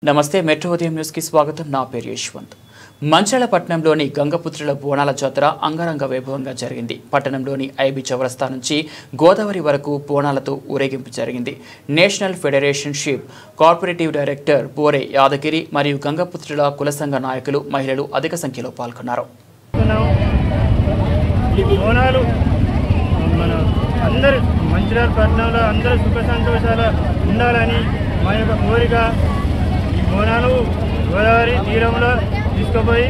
నమస్తే మెట్రో ఉదయం న్యూస్ కి స్వాగతం. నా పేరు యశ్వంత్. మంచిర్యాల పట్టణంలోని గంగపుత్రుల బోనాల జాతర అంగరంగ వైభవంగా జరిగింది. పట్టణంలోని ఐబీ చౌరస్తా నుంచి గోదావరి వరకు బోనాలతో ఊరేగింపు జరిగింది. National federation ship cooperative director Bore Yadagiri మరియు గంగపుత్రుల కుల సంఘ నాయకులు, మహిళలు అధిక సంఖ్యలో పాల్గొన్నారు. అందరూ మంచిర్యాల పట్టణంలో అందరూ సుఖ సంతోషాలు ఉండాలని మా యొక్క కోరిక. ఈ బోనాలు గోదావరి తీరంలో తీసుకుపోయి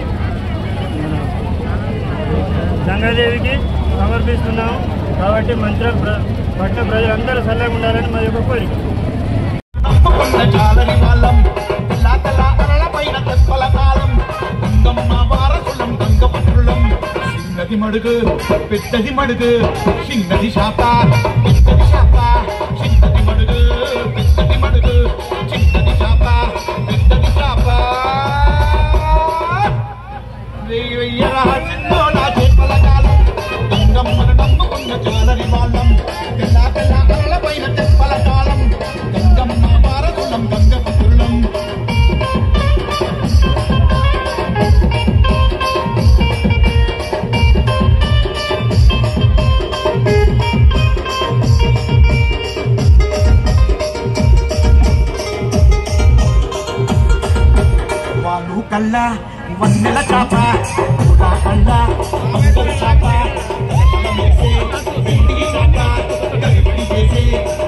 గంగాదేవికి సమర్పిస్తున్నాము. కాబట్టి మంచిర్యాల పట్టణ ప్రజలందరూ చల్లగా ఉండాలని మా యొక్క కోరిక. చిన్నది మడుగు పెద్దది మడుగు చిన్నది శాప పెద్దది శాప చిన్నది మడుగు పెద్దది మడుగు చిన్నది శాప పెద్దది శాప వెయ్యరా చిన్నో నా చేపల కాలం గంగమ్మను నమ్ముకున్న చాలని వాళ్ళం పిల్ల పిల్ల అలల పైన తెప్పల కాలం గంగమ్మ వారసులం గంగపుత్రులం. కల్లా వన్నెల చాప కల్లా చాప చేసి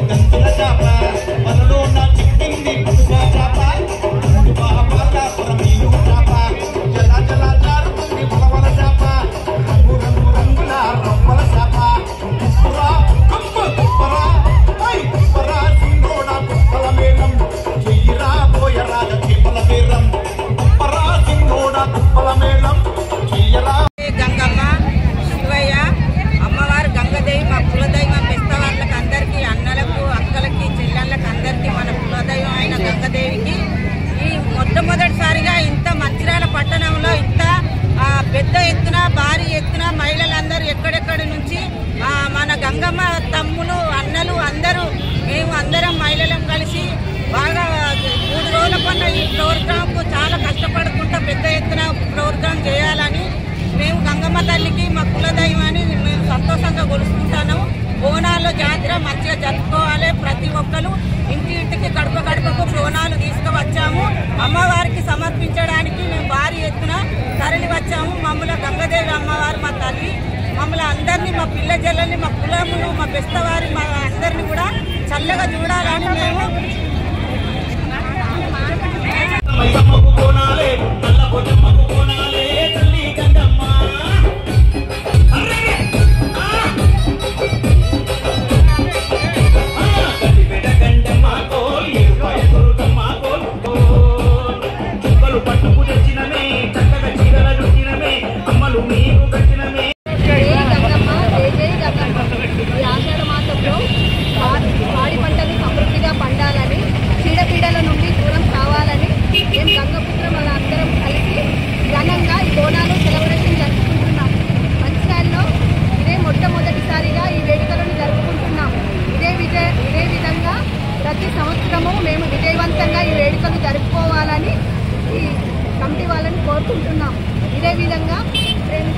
గంతుల చాప మనలో నా చిక్కింది చాప చాప జల జల జారుతుంది బలవల చాప రంగు రంగు రంగుల రవ్వల చాప కుప్పరా కుప్పరా కుప్పరా సింగోడ కుప్పల మేళం చెయ్యిరా పోయరా చేపల పేరం గంగమ్మ, శివయ్య, అమ్మవారు గంగదేవి మా కులదైవం. పెస్తవాళ్ళకి అందరికీ, అన్నలకు, అక్కలకి, చెల్లెళ్ళకి అందరికీ మన కులదైవం అయిన గంగదేవికి ఈ మొట్టమొదటిసారిగా ఇంత మంచిర్యాల పట్టణంలో ఇంత పెద్ద ఎత్తున, భారీ ఎత్తున మహిళలందరూ ఎక్కడెక్కడి నుంచి మన గంగమ్మ తమ్ములు, అన్నలు అందరూ మేము అందరం మహిళలం కలిసి బాగా 3 రోజుల పన్న ఈ ప్రోగ్రాంకు చాలా కష్టపడుకుంటా పెద్ద ఎత్తున ప్రోగ్రాం చేయాలని మేము గంగమ్మ తల్లికి మా కులదైవాన్ని మేము సంతోషంగా కొలుసుకుంటాము. బోనాల్లో జాతర మంచిగా జరుపుకోవాలి. ప్రతి ఒక్కరు ఇంటికి గడప గడపకు బోనాలు తీసుకువచ్చాము. అమ్మవారికి సమర్పించడానికి మేము భారీ ఎత్తున తరలి వచ్చాము. మమ్మల్ని గంగదేవి అమ్మవారు మా తల్లి మమ్మల్ని అందరినీ, మా పిల్ల జల్లల్ని, మా కులములు, మా బెస్తవారి, మా అందరినీ కూడా చల్లగా చూడాలని మేము పట్టుకు తెచ్చినమే చక్కగా చీరల చుట్టినమే అమ్మలు మీకు కట్టినమే. పాడి పంటలు సమృద్ధిగా పండాలని, చీడపీడల నుండి దూరం కావాలని మేము గంగపుత్ర మన అందరం కలిసి ఘనంగా ఈ బోనాలు సెలబ్రేషన్ జరుపుకుంటున్నాం. మంచిర్యాలలో ఇదే మొట్టమొదటిసారిగా ఈ వేడుకలను జరుపుకుంటున్నాం. ఇదే విధంగా ప్రతి సంవత్సరము మేము విజయవంతంగా ఈ వేడుకలు జరుపుకోవాలని ఈ కమిటీ వాళ్ళని కోరుకుంటున్నాం. ఇదే విధంగా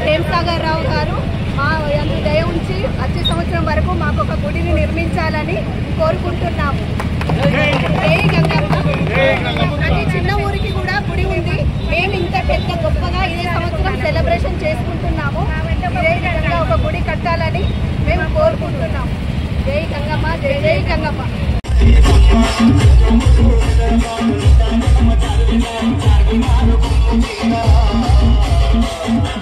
ప్రేమ్సాగర్ రావు గారు మా అందు దయ ఉంచి వచ్చే సంవత్సరం వరకు మాకు ఒక గుడిని నిర్మించాలని కోరుకుంటున్నాము. ప్రతి చిన్న ఊరికి కూడా గుడి ఉంది. మేము ఇంత పెద్ద గొప్పగా ఇదే సంవత్సరం సెలబ్రేషన్ చేసుకుంటున్నాము. ఇదే విధంగా ఒక గుడి కట్టాలని మేము కోరుకుంటున్నాము. జై గంగమ్మ, జై జై Gangamma.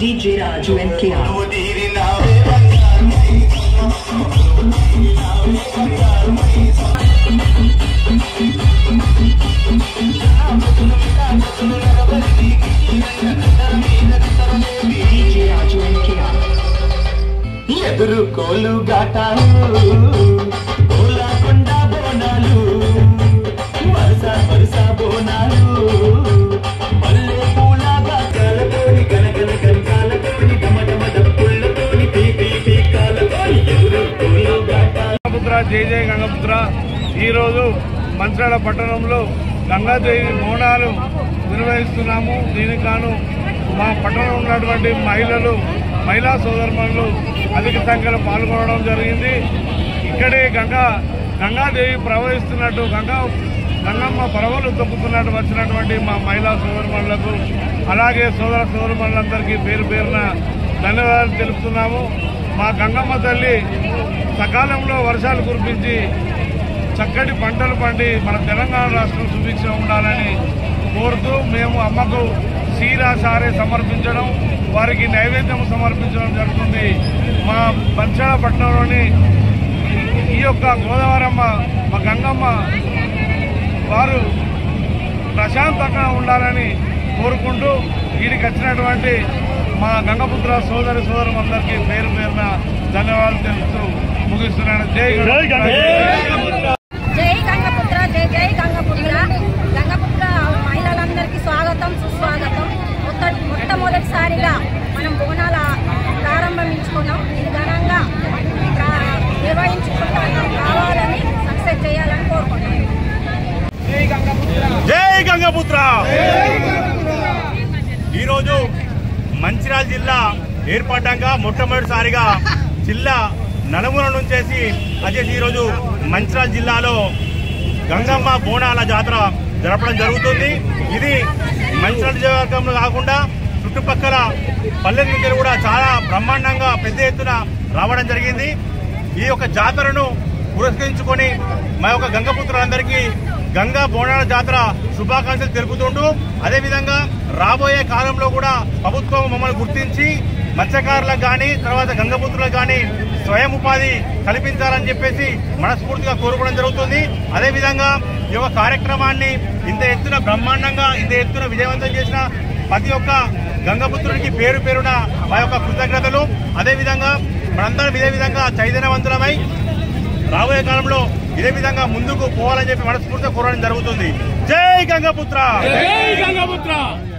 DJ Raju NKR. DJ Raju NKR. ఎదురు కోలు గాటాలు కోలాకొండ బోనాలు వరుస వరుస బోనాలు మల్లె పూల గాకాలతోని గనగన గంగాలతోని డమడమ డప్పులతోని పీపీ పీకాలతోని ఎదురు కోలు గాటాలు. జై జై గంగపుత్ర. ఈరోజు మంచిర్యాల పట్టణంలో గంగాదేవి బోనాలు నిర్వహిస్తున్నాము. దీనికి గాను మా పట్టణంలో ఉన్నటువంటి మహిళా సోదరులు అధిక సంఖ్యలో పాల్గొనడం జరిగింది. ఇక్కడే గంగాదేవి ప్రవహిస్తున్నట్టు గంగమ్మ పరవలు తొక్కుతున్నట్టు వచ్చినటువంటి మా మహిళా సోదరులకు అలాగే సోదరులందరికీ పేరు పేరున ధన్యవాదాలు తెలుపుతున్నాము. మా గంగమ్మ తల్లి సకాలంలో వర్షాలు కురిపించి చక్కటి పంటలు పండి మన తెలంగాణ రాష్ట్రం సుభిక్ష ఉండాలని కోరుతూ మేము అమ్మకు సీరా సారే సమర్పించడం, వారికి నైవేద్యం సమర్పించడం జరుగుతుంది. మా మంచాల పట్టణంలోని ఈ యొక్క గోదావరమ్మ మా గంగమ్మ వారు ప్రశాంతంగా ఉండాలని కోరుకుంటూ వీరికి వచ్చినటువంటి మా గంగపుత్ర సోదరులందరికీ పేరు పేరున ధన్యవాదాలు తెలుపుతూ ముగిస్తున్నాను. జై గంగపుత్ర. జై గంగపుత్ర, జై జై గంగపుత్ర. గంగపుత్ర మహిళలందరికీ స్వాగతం, సుస్వాగతం. మొట్టమొదటిసారిగా మనం బోనాల ప్రారంభించుకున్నాం. ఇది ఘనంగా నిర్వహించుకుంటాం కావాలని సక్సెస్ చేయాలని కోరుకుంటున్నాం. జై గంగపుత్ర. ఈరోజు మంచిర్యాల జిల్లా ఏర్పడ్డాక మొట్టమొదటిసారిగా జిల్లా నలుమూల నుంచేసి ఈరోజు మంచిర్యాల జిల్లాలో గంగమ్మ బోనాల జాతర జరపడం జరుగుతుంది. ఇది మంచిర్యాల నియోజకవర్గంలో కాకుండా చుట్టుపక్కల పల్లెల నుంచి కూడా చాలా బ్రహ్మాండంగా పెద్ద ఎత్తున రావడం జరిగింది. ఈ యొక్క జాతరను పురస్కరించుకొని మా యొక్క గంగపుత్రులందరికీ గంగా బోనాల జాతర శుభాకాంక్షలు తెలుపుతుంటూ అదేవిధంగా రాబోయే కాలంలో కూడా ప్రభుత్వం మమ్మల్ని గుర్తించి మత్స్యకారులకు కానీ తర్వాత గంగపుత్రులకు కానీ స్వయం ఉపాధి కల్పించాలని చెప్పేసి మనస్ఫూర్తిగా కోరుకోవడం జరుగుతుంది. అదేవిధంగా ఈ యొక్క కార్యక్రమాన్ని ఇంత ఎత్తున బ్రహ్మాండంగా ఇంత ఎత్తున విజయవంతం చేసిన ప్రతి ఒక్క గంగపుత్రుడికి పేరు పేరున మా యొక్క కృతజ్ఞతలు. అదేవిధంగా మనందరం ఇదే విధంగా చైతన్యవంతులమై రాబోయే కాలంలో ఇదే విధంగా ముందుకు పోవాలని చెప్పి మనస్ఫూర్తిగా కోరడం జరుగుతుంది. జై గంగపుత్ర.